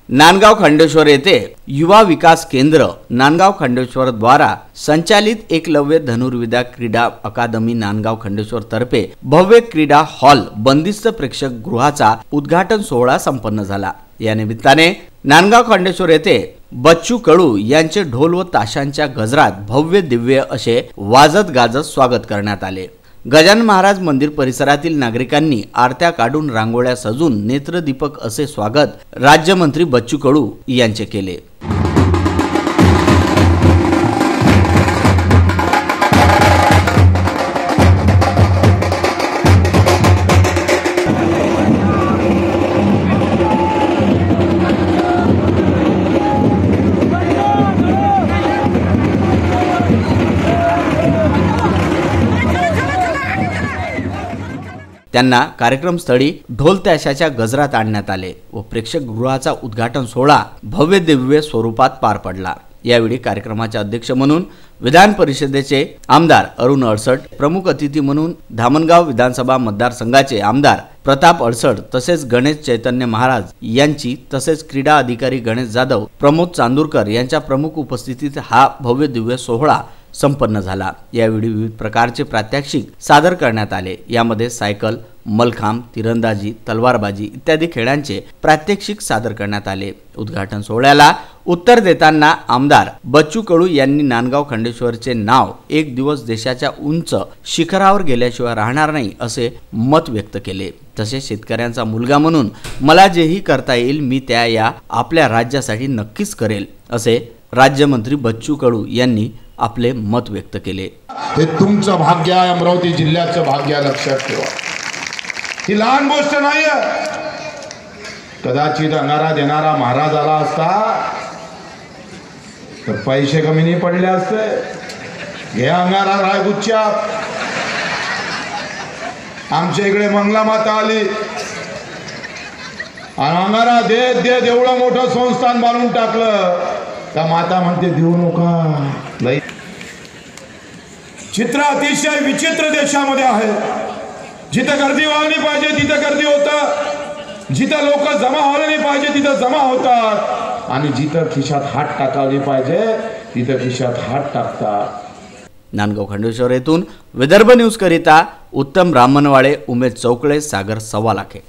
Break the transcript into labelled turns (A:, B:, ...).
A: नांदगाव खंडेश्वर येथे युवा विकास केंद्र नांदगाव खंडेश्वर द्वारा संचालित एकलव्य धनुर्विद्या क्रीडा अकादमी नांदगाव खंडेश्वर तर्फे भव्य क्रीडा हॉल बंदिस्त प्रेक्षक गृहाचा उद्घाटन सोहळा संपन्न झाला। या निमित्ताने नांदगाव खंडेश्वर येथे बच्चू कडू यांचे ढोल व ताशांच्या गजरात भव्य दिव्य असे वाजत गाजत स्वागत करण्यात आले। गजानन महाराज मंदिर परिसरातील नागरिकांनी आरत्या काढून रांगोळ्या सजून नेत्रदीपक असे स्वागत राज्यमंत्री बच्चू कडू यांचे केले। त्यांना कार्यक्रमस्थळी ढोल ताशाच्या गजरात आणण्यात आले व प्रेक्षक गृहाचा उद्घाटन सोहळा भव्य दिव्य स्वरूपात पार पडला। यावेळी कार्यक्रमाचे अध्यक्ष म्हणून विधान परिषदेचे आमदार अरुण अडसट, प्रमुख अतिथी म्हणून धामणगाव विधानसभा मतदारसंघाचे आमदार प्रताप अडसट तसेच गणेश चैतन्य महाराज यांची तसेच क्रीडा अधिकारी गणेश जाधव, प्रमोद चांदूरकर यांच्या प्रमुख उपस्थितीत हा भव्य दिव्य सोहळा संपन्न झाला। यावेळी विविध प्रकारचे प्रात्यक्षिक सादर करण्यात आले। यामध्ये सायकल, मलखांब, तिरंदाजी, तलवारबाजी इत्यादी खेळांचे प्रात्यक्षिक सादर करण्यात आले। उद्घाटन सोहळ्याला उत्तर देताना आमदार बच्चू कडू यांनी नांदगाव खंडेश्वरचे नाव एक दिवस देशाच्या उंच शिखरावर गेल्याशिवाय राहणार नाही असे मत व्यक्त केले। तसेच शेतकऱ्यांचा मुलगा म्हणून मला जेही करता येईल मी त्या या आपल्या राज्यासाठी नक्कीच करेल असे राज्यमंत्री बच्चू कडू यांनी आपले मत व्यक्त केले।
B: हे तुमचं भाग्य आहे, अमरावती जिल्ह्याचं भाग्य आहे, लक्षात ठेवा। ही लहान गोष्ट नाही आहे। कदाचित अंगारा देणारा महाराज आला असता तर पैसे कमी नाही पडले असते। हे अंगारा रायगुच्च्या आमच्या इकडे मंगला माता आली आणि अंगारा देत देत एवढं मोठं संस्थान बांधून टाकलं। त्या माता म्हणते देऊ नका। चित्र अतिशय विचित्र देशामध्ये आहे। जिथं गर्दी व्हायला पाहिजे तिथं गर्दी होतं, जिथं लोक जमा व्हायला नाही पाहिजे तिथं जमा होतात आणि जिथं खिशात हात टाकायला पाहिजे तिथं खिशात हात टाकतात।
A: नांदगाव खंडेश्वर येथून विदर्भ न्यूज करिता उत्तम रामनवाळे, उमेश चौकळे, सागर सवालाखे।